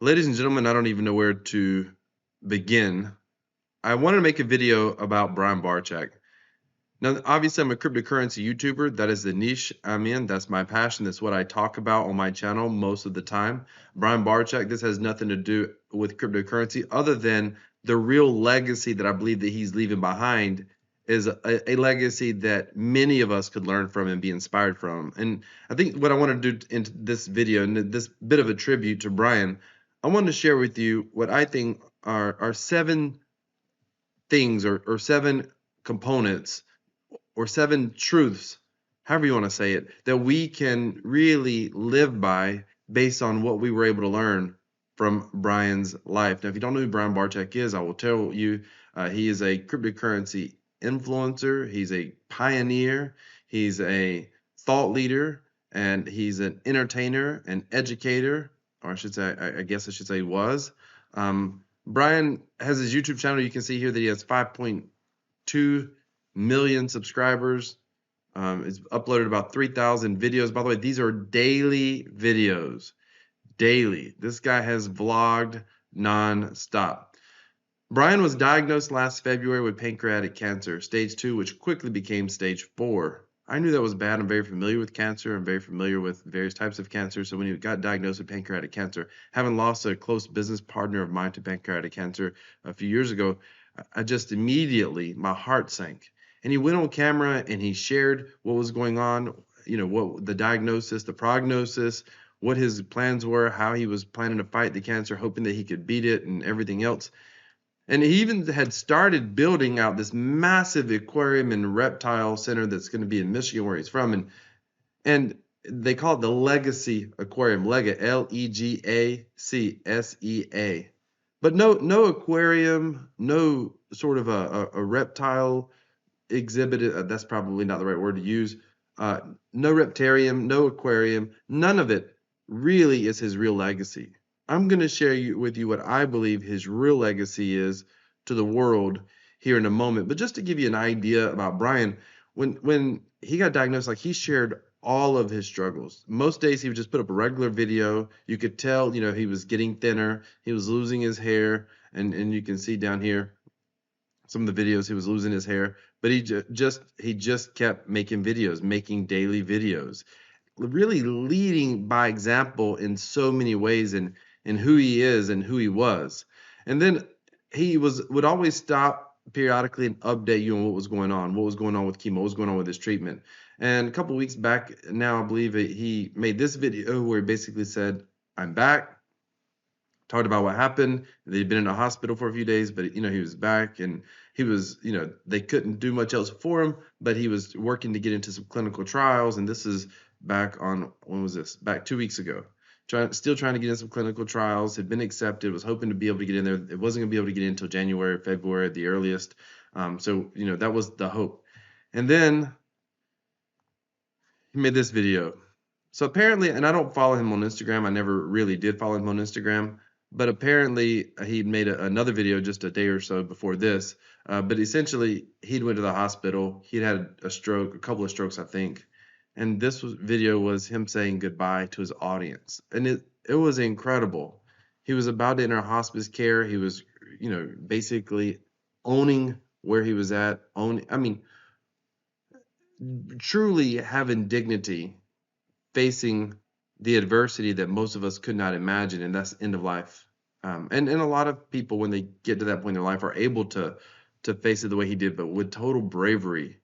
Ladies and gentlemen, I don't even know where to begin. I wanted to make a video about Brian Barczyk. Now, obviously, I'm a cryptocurrency YouTuber. That is the niche I'm in. That's my passion. That's what I talk about on my channel most of the time. Brian Barczyk, this has nothing to do with cryptocurrency other than the real legacy that I believe that he's leaving behind is a legacy that many of us could learn from and be inspired from. And I think what I want to do into this video and this bit of a tribute to Brian, I want to share with you what I think are seven things or seven components or seven truths, however you want to say it, that we can really live by based on what we were able to learn from Brian's life. Now, if you don't know who Brian Barczyk is, I will tell you he is a cryptocurrency influencer, he's a pioneer, he's a thought leader, and he's an entertainer, an educator, or I should say, I guess I should say was. Brian has his YouTube channel. You can see here that he has 5.2 million subscribers. It's uploaded about 3,000 videos. By the way, these are daily videos. Daily. This guy has vlogged non-stop. Brian was diagnosed last February with pancreatic cancer, stage 2, which quickly became stage 4. I knew that was bad. I'm very familiar with cancer. I'm very familiar with various types of cancer. So when he got diagnosed with pancreatic cancer, having lost a close business partner of mine to pancreatic cancer a few years ago, I just immediately, my heart sank. And he went on camera and he shared what was going on, what the diagnosis, the prognosis, what his plans were, how he was planning to fight the cancer, hoping that he could beat it and everything else. And he even had started building out this massive aquarium and reptile center that's going to be in Michigan, where he's from. And they call it the Legacy Aquarium, Lega, Legacsea. But no aquarium, no sort of a reptile exhibit. That's probably not the right word to use. No reptarium, no aquarium, none of it really is his real legacy. I'm going to share with you what I believe his real legacy is to the world here in a moment. But just to give you an idea about Brian, when he got diagnosed, like he shared all of his struggles. Most days he would just put up a regular video. You could tell, he was getting thinner, he was losing his hair, and you can see down here some of the videos he was losing his hair, but he just kept making videos, making daily videos, really leading by example in so many ways in who he is and who he was. And then he would always stop periodically and update you on what was going on with chemo, what was going on with his treatment. And a couple weeks back now, I believe he made this video where he basically said, "I'm back." Talked about what happened. They'd been in a hospital for a few days, but he was back, and he was, they couldn't do much else for him, but he was working to get into some clinical trials. And this is back on, when was this? Back 2 weeks ago. Still trying to get in some clinical trials, had been accepted, was hoping to be able to get in there. It wasn't going to be able to get in until January or February at the earliest. So, that was the hope. And then he made this video. So apparently, and I don't follow him on Instagram. I never really did follow him on Instagram. But apparently he made another video just a day or so before this. But essentially, he'd went to the hospital. He'd had a stroke, a couple of strokes, I think. And this video was him saying goodbye to his audience. And it was incredible. He was about to enter hospice care. He was, basically owning where he was at. Truly having dignity, facing the adversity that most of us could not imagine, and that's end of life. And a lot of people, when they get to that point in their life, are able to face it the way he did, but with total bravery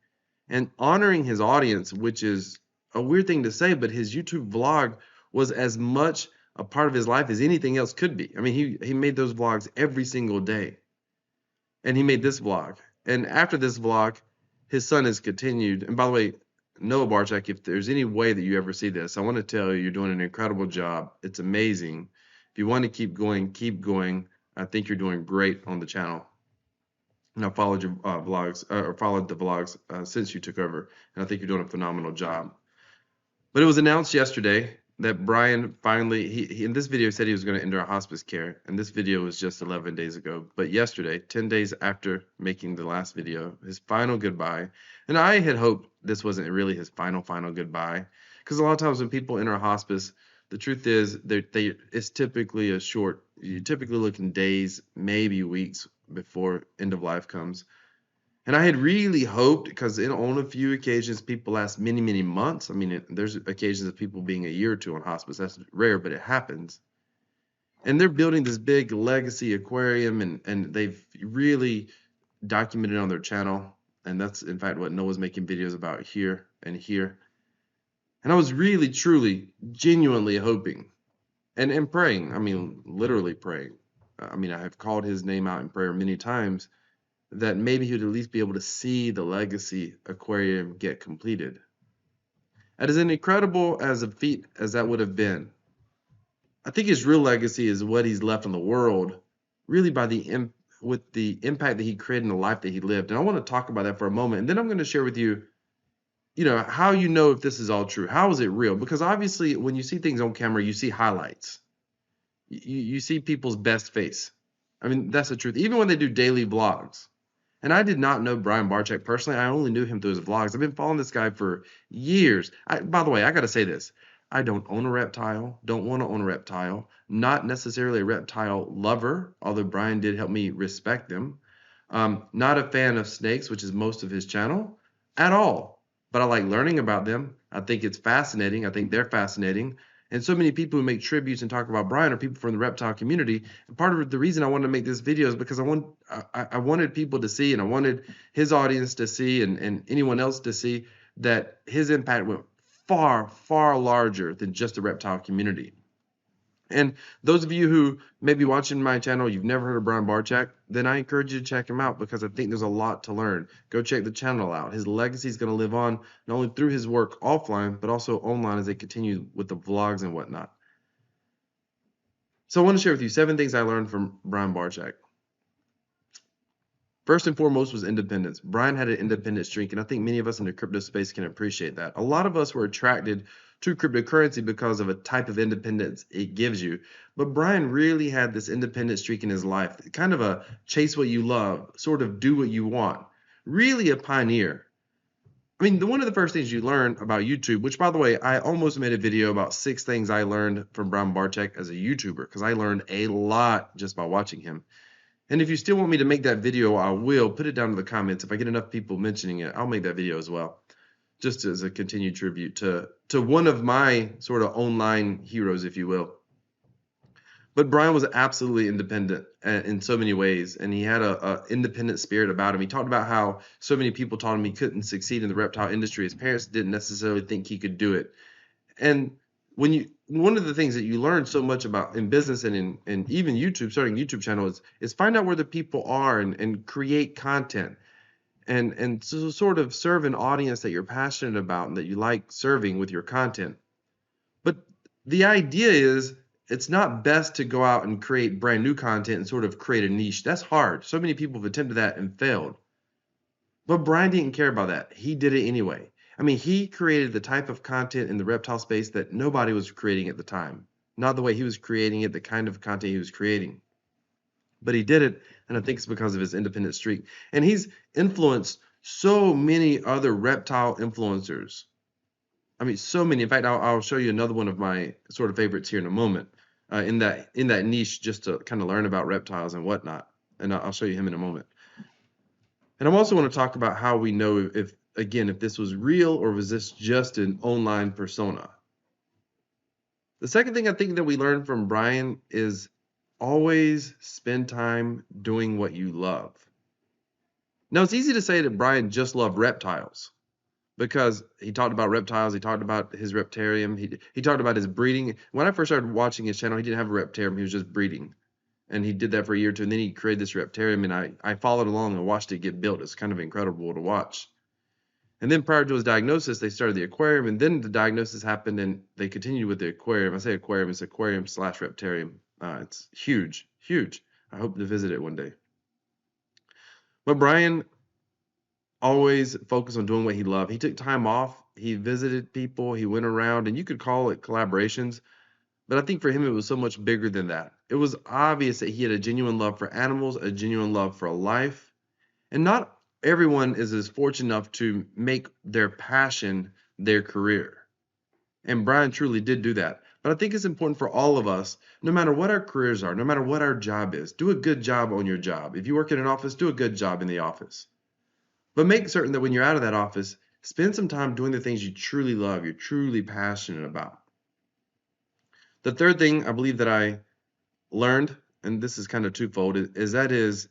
and honoring his audience, which is a weird thing to say, but his YouTube vlog was as much a part of his life as anything else could be. I mean, he made those vlogs every single day, and he made this vlog. And after this vlog, his son has continued. And by the way, Noah Barczyk, if there's any way that you ever see this, I want to tell you, you're doing an incredible job. It's amazing. If you want to keep going, keep going. I think you're doing great on the channel. And I followed your vlogs, or followed the vlogs since you took over, and I think you're doing a phenomenal job. But it was announced yesterday that Brian finally, he in this video said he was going to enter hospice care, and this video was just 11 days ago. But yesterday, 10 days after making the last video, his final goodbye. And I had hoped this wasn't really his final goodbye, because a lot of times when people enter hospice, The truth is, it's typically a short. You typically look in days, maybe weeks before end of life comes. And I had really hoped, because on a few occasions people last many, many months. I mean, there's occasions of people being a year or two on hospice. That's rare, but it happens. And they're building this big legacy aquarium, and they've really documented on their channel. And that's in fact what Noah's making videos about here and here. And I was really, truly, genuinely hoping and praying. I mean, literally praying. I mean, I have called his name out in prayer many times, that maybe he would at least be able to see the legacy aquarium get completed. And as incredible as a feat as that would have been, I think his real legacy is what he's left on the world, really by with the impact that he created in the life that he lived. And I want to talk about that for a moment, and then I'm going to share with you, how you know if this is all true. How is it real? Because obviously, when you see things on camera, you see highlights. You see people's best face. I mean, that's the truth. Even when they do daily vlogs. And I did not know Brian Barczyk personally. I only knew him through his vlogs. I've been following this guy for years. By the way, I got to say this. I don't own a reptile, don't want to own a reptile, not necessarily a reptile lover, although Brian did help me respect them. Not a fan of snakes, which is most of his channel, at all. But I like learning about them. I think it's fascinating. I think they're fascinating. And so many people who make tributes and talk about Brian are people from the reptile community. And part of the reason I wanted to make this video is because I wanted people to see, and I wanted his audience to see, and anyone else to see, that his impact went far, far larger than just the reptile community. And those of you who may be watching my channel, you've never heard of Brian Barczyk, then I encourage you to check him out, because I think there's a lot to learn. Go check the channel out. His legacy is going to live on, not only through his work offline, but also online as they continue with the vlogs and whatnot. So I want to share with you 7 things I learned from Brian Barczyk. First and foremost was independence. Brian had an independent streak, and I think many of us in the crypto space can appreciate that. A lot of us were attracted to cryptocurrency because of a type of independence it gives you. But Brian really had this independent streak in his life, kind of a chase what you love, sort of do what you want. Really a pioneer. I mean, one of the first things you learn about YouTube, which, by the way, I almost made a video about 6 things I learned from Brian Barczyk as a YouTuber, because I learned a lot just by watching him. And if you still want me to make that video, I will. Put it down in the comments. If I get enough people mentioning it, I'll make that video as well, just as a continued tribute to one of my sort of online heroes, if you will. But Brian was absolutely independent in so many ways, and he had a independent spirit about him. He talked about how so many people told him he couldn't succeed in the reptile industry. His parents didn't necessarily think he could do it. And one of the things that you learn so much about in business and in even YouTube, starting a YouTube channel, is find out where the people are and create content and so sort of serve an audience that you're passionate about and that you like serving with your content. But the idea is, it's not best to go out and create brand new content and sort of create a niche. That's hard. So many people have attempted that and failed. But Brian didn't care about that. He did it anyway. I mean, he created the type of content in the reptile space that nobody was creating at the time. Not the way he was creating it, the kind of content he was creating. But he did it, and I think it's because of his independent streak. And he's influenced so many other reptile influencers. I mean, so many. In fact, I'll show you another one of my sort of favorites here in a moment, in that niche, just to kind of learn about reptiles and whatnot. And I'll show you him in a moment. And I also want to talk about how we know if this was real or was this just an online persona. The second thing I think that we learned from Brian is always spend time doing what you love. Now, it's easy to say that Brian just loved reptiles, because he talked about reptiles, he talked about his reptarium, he talked about his breeding. When I first started watching his channel, he didn't have a reptarium, he was just breeding. And he did that for a year or two, and then he created this reptarium, and I followed along and watched it get built. It's kind of incredible to watch. And then prior to his diagnosis, they started the aquarium, and then the diagnosis happened, and they continued with the aquarium. I say aquarium, it's aquarium/reptarium. It's huge, huge. I hope to visit it one day. But Brian always focused on doing what he loved. He took time off. He visited people. He went around, and you could call it collaborations. But I think for him, it was so much bigger than that. It was obvious that he had a genuine love for animals, a genuine love for life. And not everyone is as fortunate enough to make their passion their career. And Brian truly did do that. But I think it's important for all of us, no matter what our careers are, no matter what our job is, do a good job on your job. If you work in an office, do a good job in the office. But make certain that when you're out of that office, spend some time doing the things you truly love, you're truly passionate about. The third thing I believe that I learned, and this is kind of twofold, is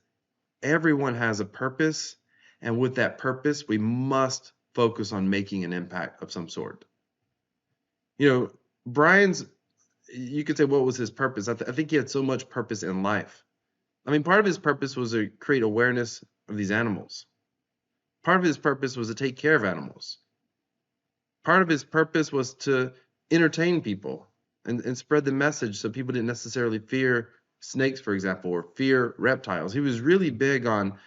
everyone has a purpose, and with that purpose, we must focus on making an impact of some sort. You know, Brian's, you could say, what was his purpose? I think he had so much purpose in life. I mean, part of his purpose was to create awareness of these animals. Part of his purpose was to take care of animals. Part of his purpose was to entertain people and spread the message so people didn't necessarily fear snakes, for example, or fear reptiles. He was really big on,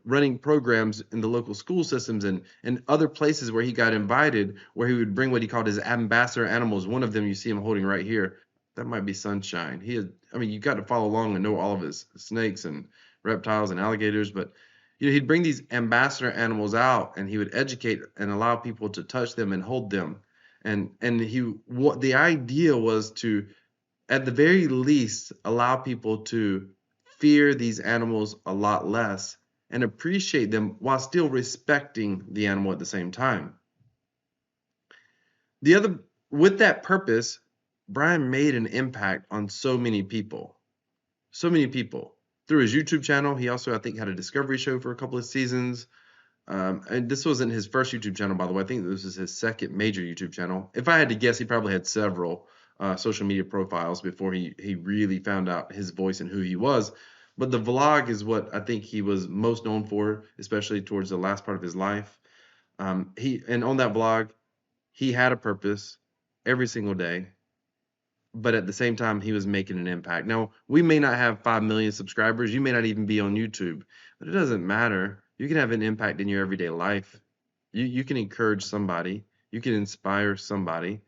running programs in the local school systems and other places where he got invited, where he would bring what he called his ambassador animals. One of them you see him holding right here. That might be Sunshine. You got to follow along and know all of his snakes and reptiles and alligators, but he'd bring these ambassador animals out and he would educate and allow people to touch them and hold them. And what the idea was to, at the very least, allow people to fear these animals a lot less and appreciate them while still respecting the animal at the same time. With that purpose, Brian made an impact on so many people. So many people. Through his YouTube channel, he also, I think, had a discovery show for a couple of seasons. And this wasn't his first YouTube channel, by the way. I think this was his second major YouTube channel. If I had to guess, he probably had several social media profiles before he really found out his voice and who he was. But the vlog is what I think he was most known for, especially towards the last part of his life. And on that vlog, he had a purpose every single day, but at the same time, he was making an impact. Now, we may not have 5 million subscribers. You may not even be on YouTube, but it doesn't matter. You can have an impact in your everyday life. You can encourage somebody. You can inspire somebody.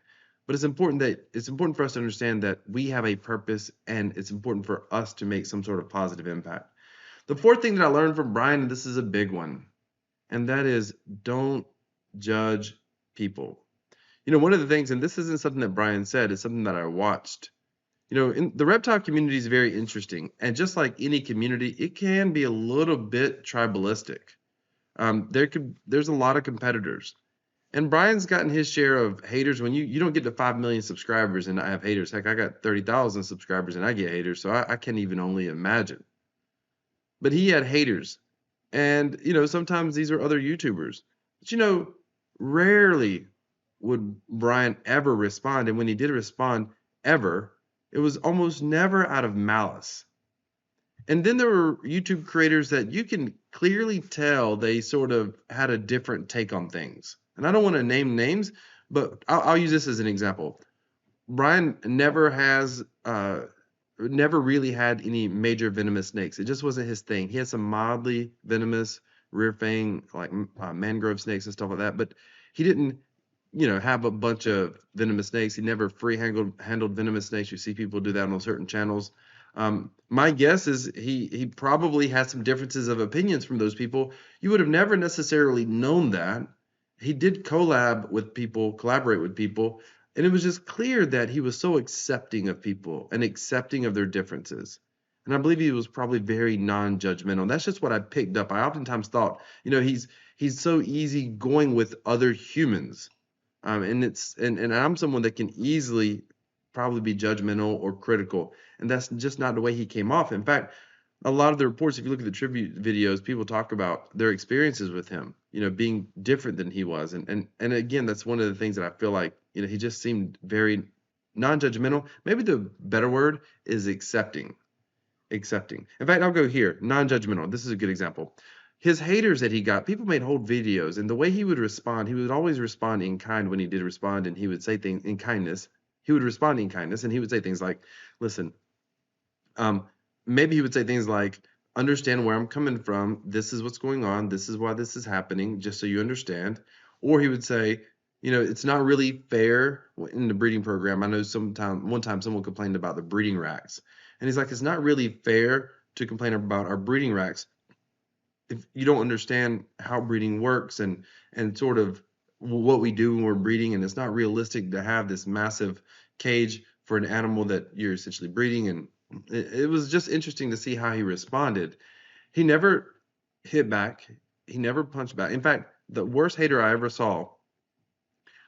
But it's important for us to understand that we have a purpose, and it's important for us to make some sort of positive impact. The fourth thing that I learned from Brian, and this is a big one, and that is don't judge people. One of the things, and this isn't something that Brian said, it's something that I watched. In the reptile community is very interesting, and just like any community, it can be a little bit tribalistic. There's a lot of competitors, and Brian's gotten his share of haters. When you don't get to 5 million subscribers and I have haters, heck, I got 30,000 subscribers and I get haters, so I can't even only imagine. But he had haters, and sometimes these are other YouTubers, but rarely would Brian ever respond, and when he did respond ever, it was almost never out of malice. And then there were YouTube creators that you can clearly tell they sort of had a different take on things. And I don't want to name names, but I'll use this as an example. Brian never really had any major venomous snakes. It just wasn't his thing. He had some mildly venomous rear fang, like mangrove snakes and stuff like that, but he didn't have a bunch of venomous snakes. He never handled venomous snakes. You see people do that on certain channels. My guess is he probably had some differences of opinions from those people. You would have never necessarily known that. He did collaborate with people, and it was just clear that he was so accepting of people and accepting of their differences. And I believe he was probably very non-judgmental. And that's just what I picked up. I oftentimes thought, he's so easy going with other humans. And I'm someone that can easily probably be judgmental or critical, and that's just not the way he came off. In fact, a lot of the reports, if you look at the tribute videos, people talk about their experiences with him, being different than he was, and again, that's one of the things that I feel like, he just seemed very non-judgmental. Maybe the better word is accepting. In fact, I'll go here, non-judgmental. This is a good example. His haters that he got, people made whole videos, and the way he would respond, he would always respond in kind when he did respond, and he would say things in kindness. He would respond in kindness, and he would say things like, listen, maybe he would say things like, understand where I'm coming from. This is what's going on. This is why this is happening, just so you understand. Or he would say, it's not really fair in the breeding program. I know one time someone complained about the breeding racks, and he's like, it's not really fair to complain about our breeding racks if you don't understand how breeding works and sort of what we do when we're breeding, and it's not realistic to have this massive cage for an animal that you're essentially breeding. And it was just interesting to see how he responded. He never hit back. He never punched back. In fact, the worst hater I ever saw,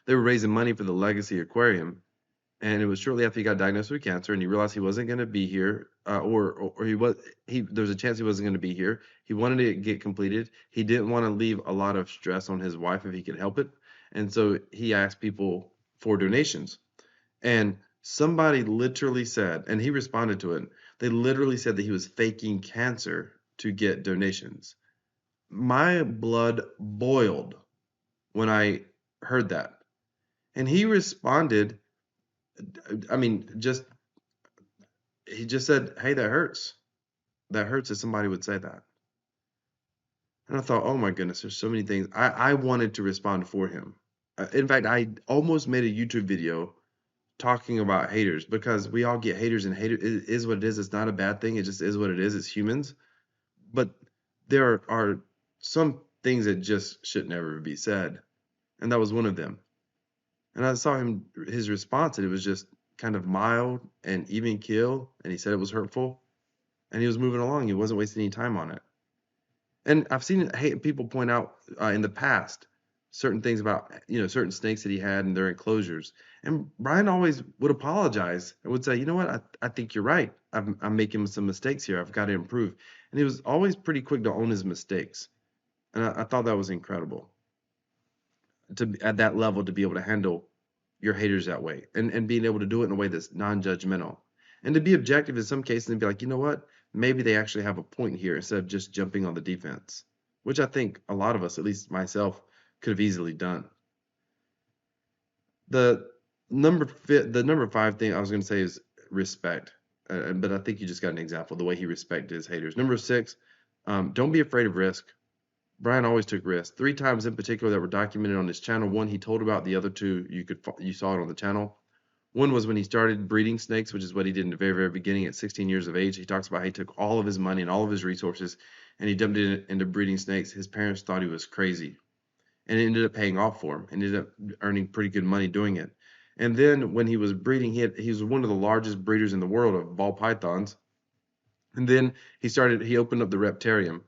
they were raising money for the Legacy Aquarium, and it was shortly after he got diagnosed with cancer, and he realized he wasn't going to be here, or he there was a chance he wasn't going to be here. He wanted to get completed. He didn't want to leave a lot of stress on his wife if he could help it, and so he asked people for donations. And somebody literally said, and he responded to it. They literally said that he was faking cancer to get donations. My blood boiled when I heard that, and he responded. I mean, just he just said, "Hey, that hurts. That hurts if somebody would say that." And I thought, "Oh my goodness, there's so many things." I wanted to respond for him. In fact, I almost made a YouTube video talking about haters because we all get haters, and hater is what it is. It's not a bad thing. It just is what it is. It's humans. But there are some things that just should never be said, and that was one of them. And I saw his response, and it was just kind of mild and even keel, and he said it was hurtful, and he was moving along. He wasn't wasting any time on it. And I've seen people point out in the past certain things about certain snakes that he had in their enclosures, and Brian always would apologize and would say, "You know what? I think you're right. I'm making some mistakes here. I've got to improve." And he was always pretty quick to own his mistakes, and I thought that was incredible to at that level to be able to handle your haters that way, and being able to do it in a way that's non-judgmental, and to be objective in some cases and be like, you know what, maybe they actually have a point here instead of just jumping on the defense, which I think a lot of us, at least myself, could have easily done. The number five thing I was going to say is respect, but I think you just got an example of the way he respected his haters. Number six, don't be afraid of risk. Brian always took risks. 3 times in particular that were documented on his channel. One he told about, the other 2 you saw it on the channel. One was when he started breeding snakes, which is what he did in the very, very beginning at 16 years of age. He talks about how he took all of his money and all of his resources and he dumped it into breeding snakes. His parents thought he was crazy, and it ended up paying off for him. And ended up earning pretty good money doing it. And then when he was breeding, he was one of the largest breeders in the world of ball pythons. And then he opened up the Reptarium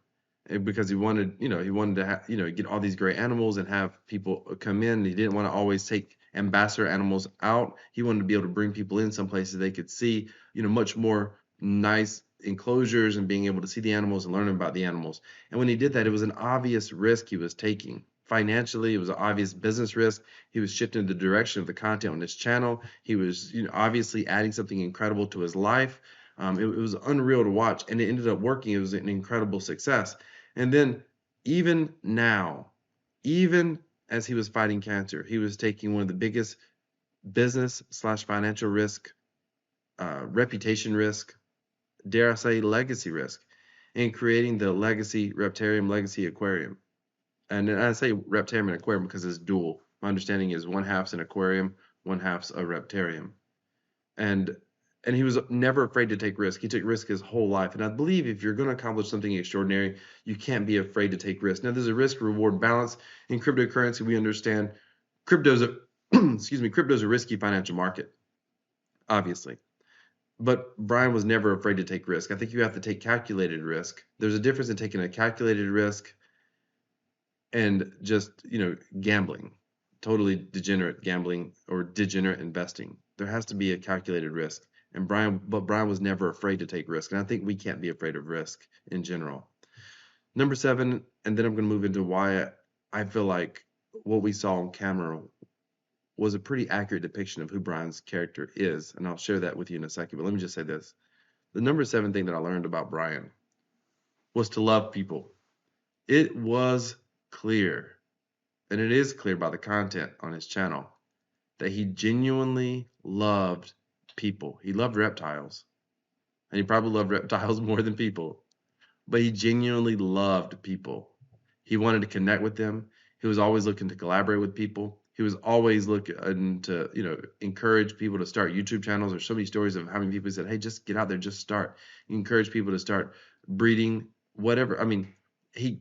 because he wanted to get all these great animals and have people come in. He didn't want to always take ambassador animals out. He wanted to be able to bring people in some places they could see, much more nice enclosures and being able to see the animals and learn about the animals. And when he did that, it was an obvious risk he was taking. Financially, it was an obvious business risk. He was shifting the direction of the content on his channel. He was, obviously adding something incredible to his life. It was unreal to watch, and it ended up working. It was an incredible success. And then even now, even as he was fighting cancer, he was taking one of the biggest business/financial risk, reputation risk, dare I say legacy risk, in creating the Legacy Reptarium, Legacy Aquarium. And I say Reptarium and Aquarium because it's dual. My understanding is one half's an aquarium, one half's a Reptarium. And he was never afraid to take risk. He took risk his whole life. And I believe if you're going to accomplish something extraordinary, you can't be afraid to take risk. Now, there's a risk-reward balance in cryptocurrency. We understand crypto's a risky financial market, obviously. But Brian was never afraid to take risk. I think you have to take calculated risk. There's a difference in taking a calculated risk and just, gambling, totally degenerate gambling or degenerate investing. There has to be a calculated risk. But Brian was never afraid to take risk. And I think we can't be afraid of risk in general. Number 7, and then I'm going to move into why I feel like what we saw on camera was a pretty accurate depiction of who Brian's character is. And I'll share that with you in a second. But let me just say this. The number 7 thing that I learned about Brian was to love people. It was clear, and it is clear by the content on his channel, that he genuinely loved people. He loved reptiles, and he probably loved reptiles more than people, but he genuinely loved people. He wanted to connect with them. He was always looking to collaborate with people. He was always looking to, encourage people to start YouTube channels. There's so many stories of how many people said, "Hey, just get out there, just start." He encouraged people to start breeding, whatever. I mean, he,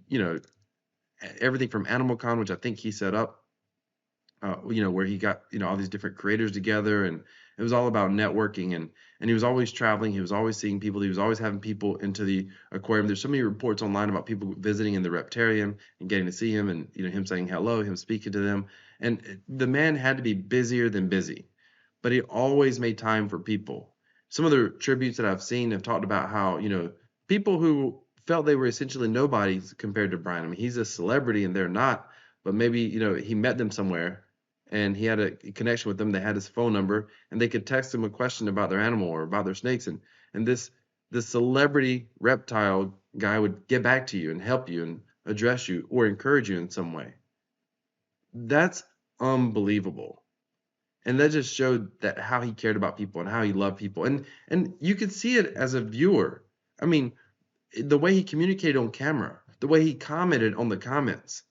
everything from Animal Con, which I think he set up, where he got all these different creators together, and It was all about networking, and he was always traveling. He was always seeing people. He was always having people into the aquarium. There's so many reports online about people visiting in the reptarium and getting to see him, and him saying hello, him speaking to them. And the man had to be busier than busy, but he always made time for people. Some of the tributes that I've seen have talked about how people who felt they were essentially nobodies compared to Brian. I mean, he's a celebrity and they're not, but maybe he met them somewhere and he had a connection with them. They had his phone number and they could text him a question about their animal or about their snakes, and this celebrity reptile guy would get back to you and help you and address you or encourage you in some way. That's unbelievable. And that just showed that how he cared about people and how he loved people. And you could see it as a viewer. I mean, the way he communicated on camera, the way he commented on the comments.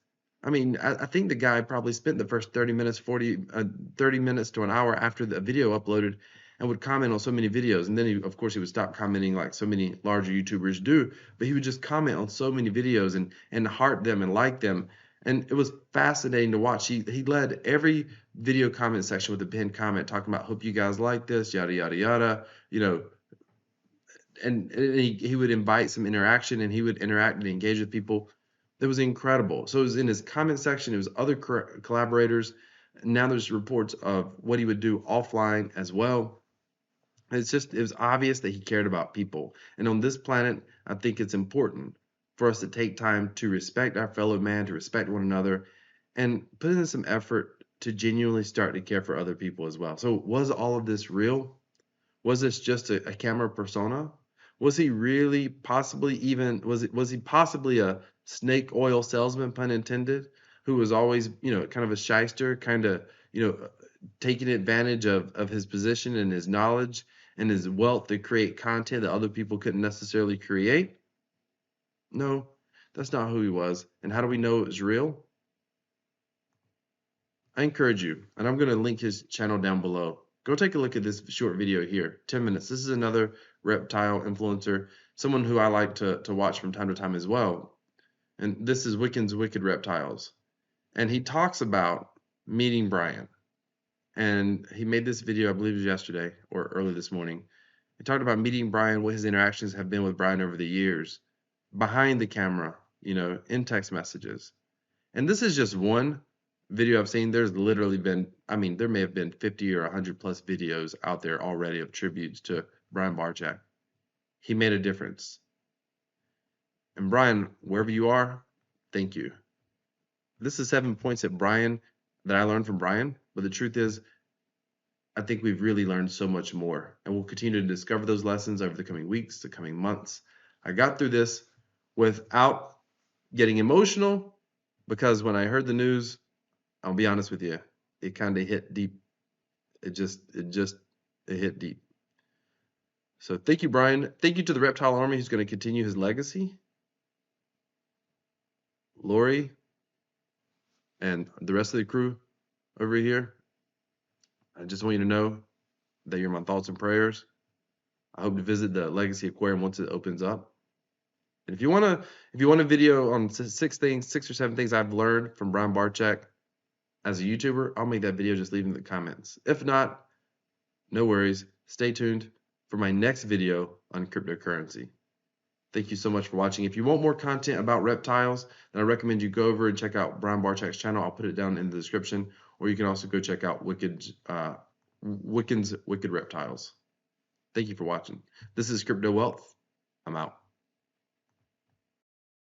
I mean, I think the guy probably spent the first 30 minutes, 30 minutes to an hour after the video uploaded and would comment on so many videos. And then, of course, he would stop commenting like so many larger YouTubers do, but he would just comment on so many videos and heart them and like them. And it was fascinating to watch. He led every video comment section with a pinned comment talking about, hope you guys like this, yada, yada, yada, and he would invite some interaction and he would interact and engage with people. That was incredible. So it was in his comment section, it was other collaborators. Now there's reports of what he would do offline as well. It was obvious that he cared about people. And on this planet, I think it's important for us to take time to respect our fellow man, to respect one another, and put in some effort to genuinely start to care for other people as well. So was all of this real? Was this just a camera persona? Was he really possibly was he possibly a snake oil salesman, pun intended, who was always, kind of a shyster, kind of, taking advantage of his position and his knowledge and his wealth to create content that other people couldn't necessarily create? No, that's not who he was. And how do we know it was real? I encourage you, and I'm going to link his channel down below. Go take a look at this short video here, 10 minutes. This is another reptile influencer, someone who I like to watch from time to time as well. And this is Wickens Wicked Reptiles. And he talks about meeting Brian. And he made this video, I believe it was yesterday or early this morning. He talked about meeting Brian, what his interactions have been with Brian over the years, behind the camera, in text messages. And this is just one video I've seen. There's literally been, there may have been 50 or 100 plus videos out there already of tributes to Brian Barczyk. He made a difference. And Brian, wherever you are, thank you. This is 7 points that I learned from Brian, but the truth is, I think we've really learned so much more, and we'll continue to discover those lessons over the coming weeks, the coming months. I got through this without getting emotional, because when I heard the news, I'll be honest with you, it kind of hit deep. It hit deep. So thank you, Brian. Thank you to the Reptile Army who's going to continue his legacy. Lori and the rest of the crew over here, I just want you to know that you're my thoughts and prayers. I hope to visit the Legacy Aquarium once it opens up. And if you want a video on 6 or 7 things I've learned from Brian Barczyk as a YouTuber, I'll make that video. Just leave in the comments. If not, no worries. Stay tuned for my next video on cryptocurrency. Thank you so much for watching. If you want more content about reptiles, then I recommend you go over and check out Brian Barczyk's channel. I'll put it down in the description, or you can also go check out Wickens Wicked Reptiles. Thank you for watching. This is Crypto Wealth. I'm out.